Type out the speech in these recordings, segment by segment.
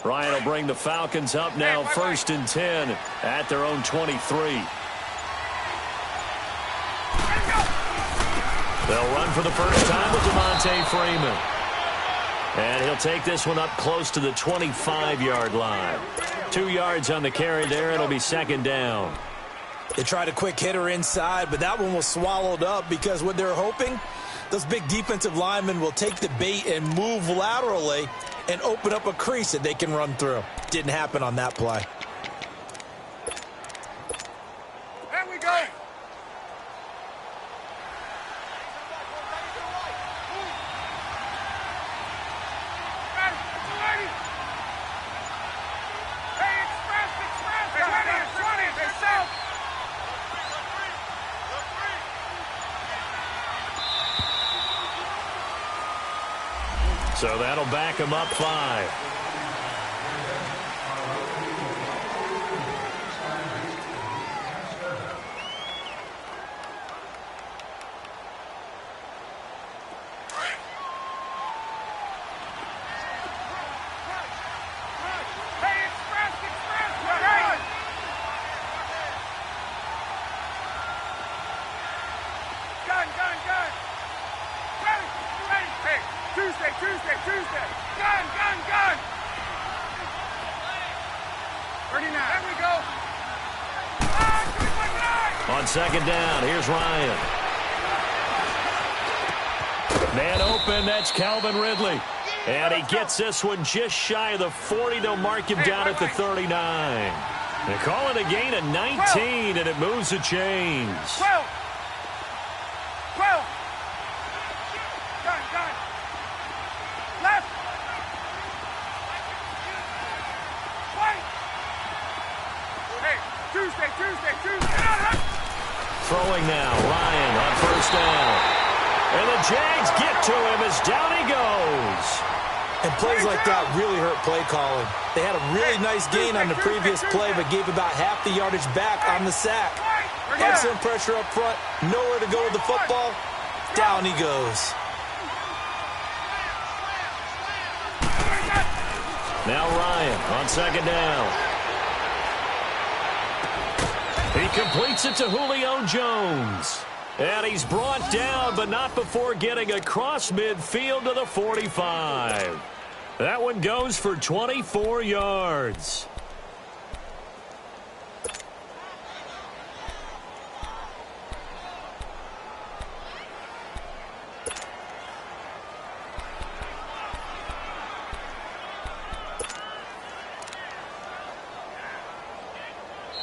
Ryan will bring the Falcons up now, 1st and 10 at their own 23. They'll run for the first time with Devontae Freeman. And he'll take this one up close to the 25-yard line. 2 yards on the carry there. It'll be 2nd down. They tried a quick hitter inside, but that one was swallowed up because what they're hoping, those big defensive linemen will take the bait and move laterally and open up a crease that they can run through. Didn't happen on that play. There we go. So that'll back him up 5. Tuesday. Gun. 39. There we go. On 2nd down, here's Ryan. Man open, that's Calvin Ridley. And he gets this one just shy of the 40. They'll mark him down at the 39. They call it a gain of 19, and it moves the chains. 12. Gun. Left. Right. Hey, Tuesday. Throwing now, Ryan on 1st down. And the Jags get to him as down he goes. And plays like that really hurt play calling. They had a really nice gain on the previous play, but gave about half the yardage back on the sack. Excellent pressure up front. Nowhere to go with the football. Down he goes. Now Ryan on 2nd down. He completes it to Julio Jones. And he's brought down, but not before getting across midfield to the 45. That one goes for 24 yards.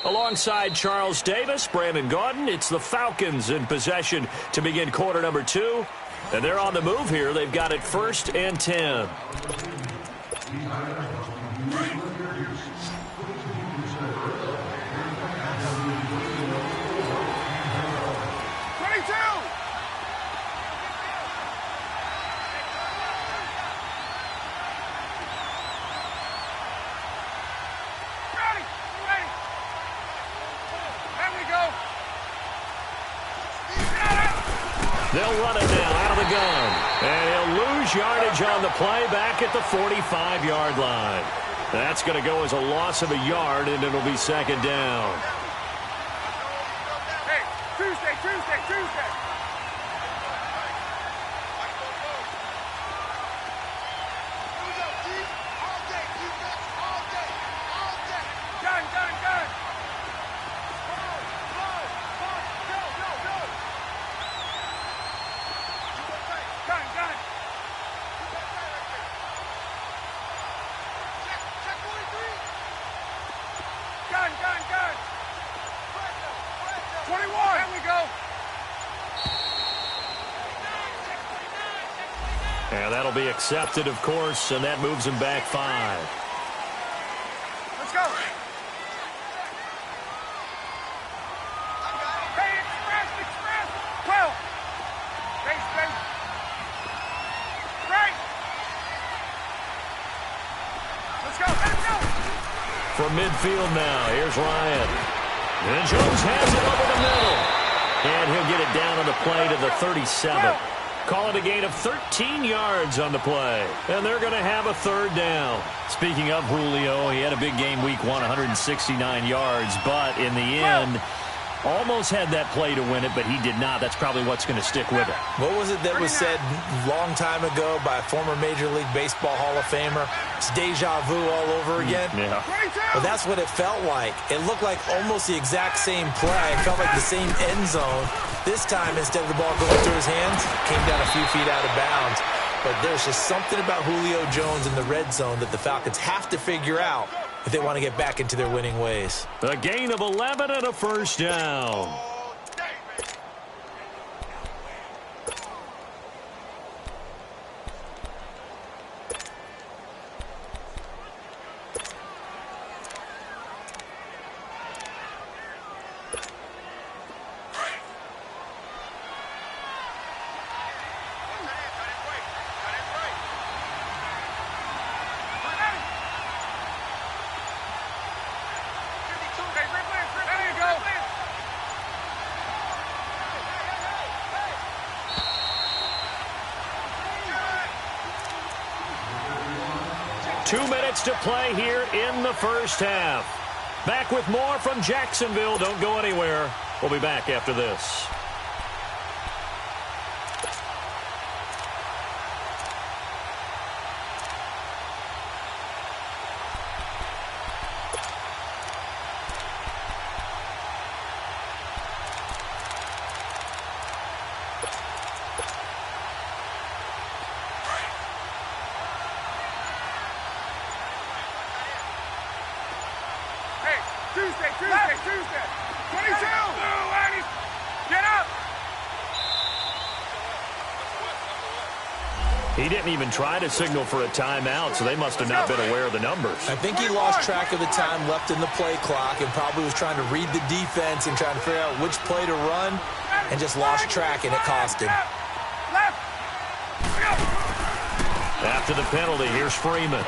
Alongside Charles Davis, Brandon Gaudin, it's the Falcons in possession to begin quarter number 2. And they're on the move here. They've got it 1st and 10. They'll run it now out of the gun. And he'll lose yardage on the play back at the 45-yard line. That's going to go as a loss of a yard, and it'll be 2nd down. Hey, Tuesday. Gun. 21. There we go. And that'll be accepted, of course, and that moves him back 5. Let's go. Hey, express. 12. Base. Right. Let's go. From midfield now, here's Ryan. And Jones has it over the middle. And he'll get it down on the play to the 37. Call it a gain of 13 yards on the play. And they're going to have a third down. Speaking of Julio, he had a big game week 1, 169 yards. But in the end, almost had that play to win it, but he did not. That's probably what's going to stick with it. What was it that was said a long time ago by a former Major League Baseball Hall of Famer? It's deja vu all over again. Yeah. Well, that's what it felt like. It looked like almost the exact same play. It felt like the same end zone. This time, instead of the ball going through his hands, came down a few feet out of bounds. But there's just something about Julio Jones in the red zone that the Falcons have to figure out if they want to get back into their winning ways. A gain of 11 and a first down. There you go. 2 minutes to play here in the first half. Back with more from Jacksonville. Don't go anywhere. We'll be back after this. Tuesday. 22. Get up. He didn't even try to signal for a timeout, so they must have not been aware of the numbers. I think he lost track of the time left in the play clock and probably was trying to read the defense and trying to figure out which play to run and just lost track, and it cost him. After the penalty, here's Freeman.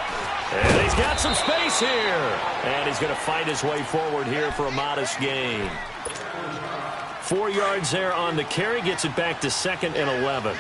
And he's got some space here. And he's going to fight his way forward here for a modest gain. 4 yards there on the carry. Gets it back to 2nd and 11.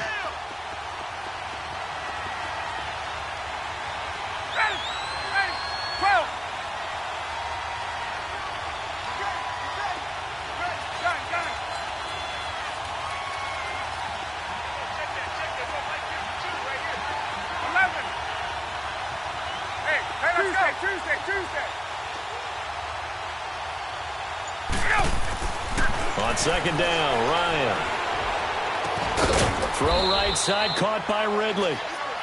Tuesday. On 2nd down, Ryan. Throw right side, caught by Ridley.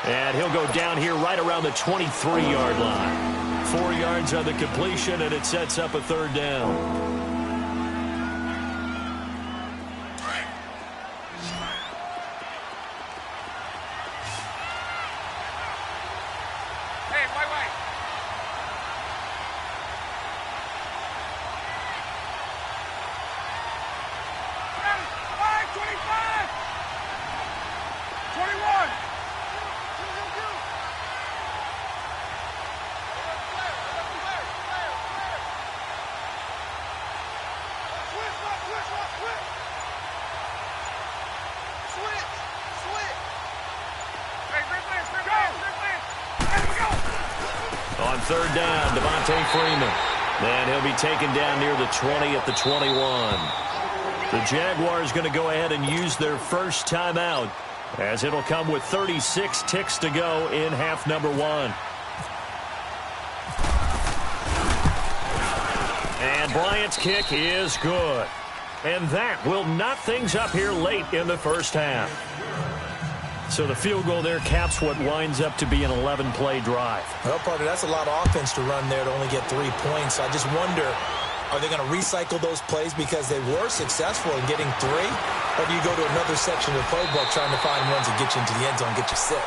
And he'll go down here right around the 23-yard line. 4 yards on the completion, and it sets up a 3rd down. On 3rd down, Devontae Freeman. And he'll be taken down near the 20 at the 21. The Jaguars going to go ahead and use their first timeout, as it'll come with 36 ticks to go in half number 1. And Bryant's kick is good. And that will knot things up here late in the first half. So the field goal there caps what winds up to be an 11-play drive. Well, partner, that's a lot of offense to run there to only get 3 points. So I just wonder, are they going to recycle those plays because they were successful in getting 3? Or do you go to another section of the playbook trying to find ones that get you into the end zone and get you 6?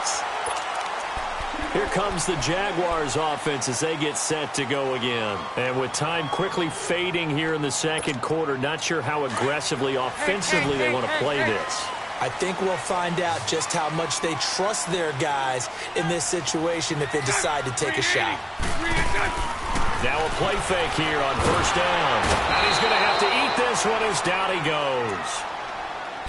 Here comes the Jaguars offense as they get set to go again. And with time quickly fading here in the 2nd quarter, not sure how aggressively, offensively they want to play this. I think we'll find out just how much they trust their guys in this situation if they decide to take a shot. Now a play fake here on 1st down. And he's going to have to eat this one as down he goes.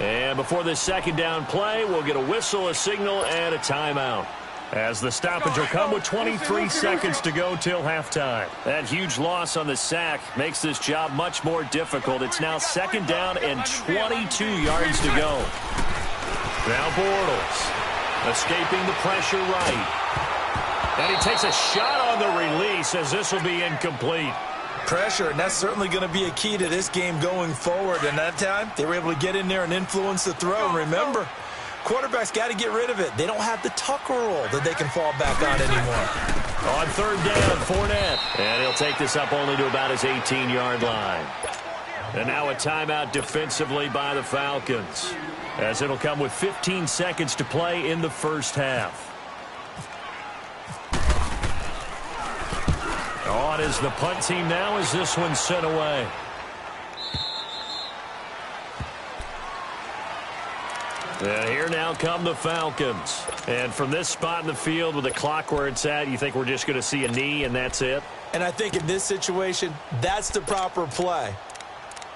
And before this second down play, we'll get a whistle, a signal, and a timeout. As the stoppage will come with 23 seconds to go till halftime. That huge loss on the sack makes this job much more difficult. It's now second down and 22 yards to go. Now Bortles escaping the pressure right. And he takes a shot on the release as this will be incomplete. Pressure, and that's certainly going to be a key to this game going forward. And that time, they were able to get in there and influence the throw. And remember, quarterbacks got to get rid of it. They don't have the Tucker rule that they can fall back on anymore. On third down, Fournette. And he'll take this up only to about his 18-yard line. And now a timeout defensively by the Falcons, as it'll come with 15 seconds to play in the first half. On is the punt team now as this one's sent away. And here now come the Falcons. And from this spot in the field with the clock where it's at, you think we're just going to see a knee and that's it? And I think in this situation, that's the proper play.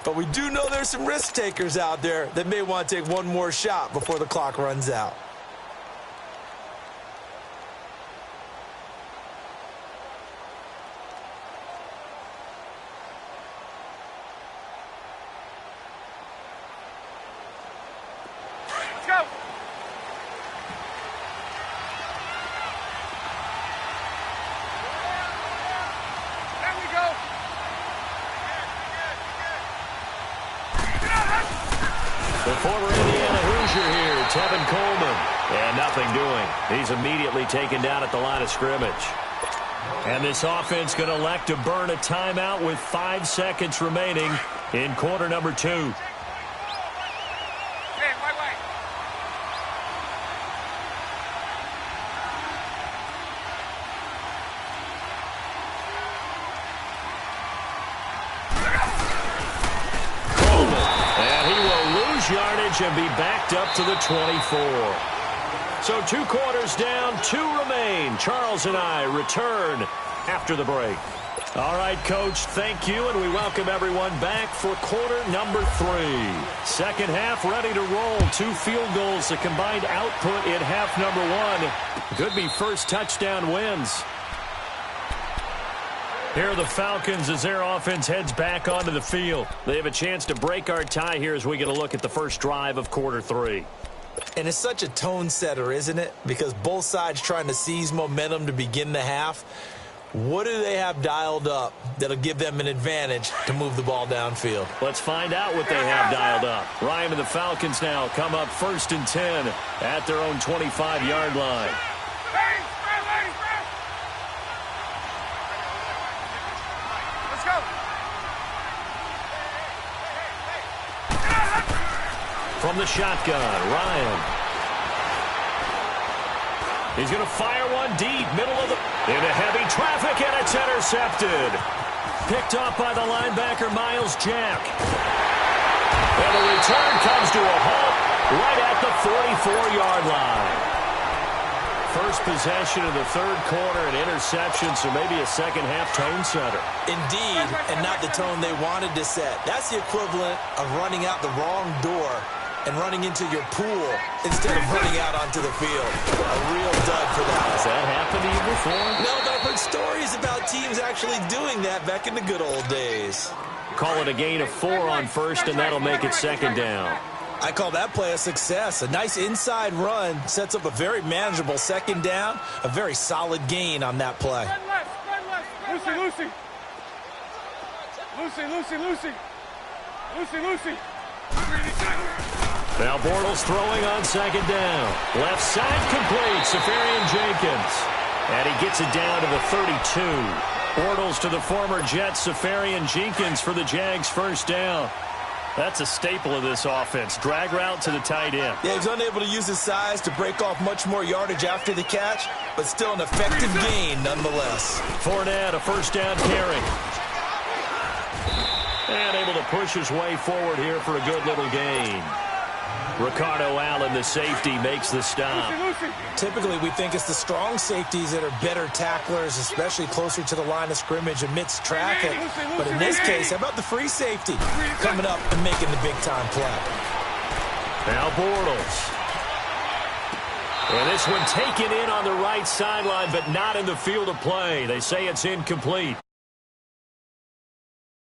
But we do know there's some risk takers out there that may want to take one more shot before the clock runs out. He's immediately taken down at the line of scrimmage. And this offense going to elect to burn a timeout with 5 seconds remaining in quarter number 2. Hey, wait. Coleman. And he will lose yardage and be backed up to the 24. So 2 quarters down, 2 remain. Charles and I return after the break. All right, Coach, thank you, and we welcome everyone back for quarter number 3. Second half ready to roll. 2 field goals, the combined output in half number 1. Could be first touchdown wins. Here are the Falcons as their offense heads back onto the field. They have a chance to break our tie here as we get a look at the first drive of quarter 3. And it's such a tone setter, isn't it? Because both sides trying to seize momentum to begin the half. What do they have dialed up that'll give them an advantage to move the ball downfield? Let's find out what they have dialed up. Ryan and the Falcons now come up 1st and 10 at their own 25-yard line. Let's go. From the shotgun, Ryan. He's going to fire one deep, middle of the... into heavy traffic, and it's intercepted. Picked off by the linebacker, Miles Jack. And the return comes to a halt right at the 44-yard line. First possession of the third quarter, an interception, so maybe a second-half tone setter. Indeed, and not the tone they wanted to set. That's the equivalent of running out the wrong door and running into your pool instead of running out onto the field. A real dud for that. Has that happened to you before? No, but I've heard stories about teams actually doing that back in the good old days. Call it a gain of 4 on first, and that'll make it second down. I call that play a success. A nice inside run sets up a very manageable second down, a very solid gain on that play. Lucy. Now Bortles throwing on second down. Left side complete, Safarian Jenkins. And he gets it down to the 32. Bortles to the former Jet, Safarian Jenkins for the Jags first down. That's a staple of this offense. Drag route to the tight end. Yeah, he's unable to use his size to break off much more yardage after the catch, but still an effective gain nonetheless. Fournette, a first down carry. And able to push his way forward here for a good little gain. Ricardo Allen, the safety, makes the stop. Typically, we think it's the strong safeties that are better tacklers, especially closer to the line of scrimmage amidst traffic. But in this case, how about the free safety coming up and making the big-time play? Now Bortles. And this one taken in on the right sideline, but not in the field of play. They say it's incomplete.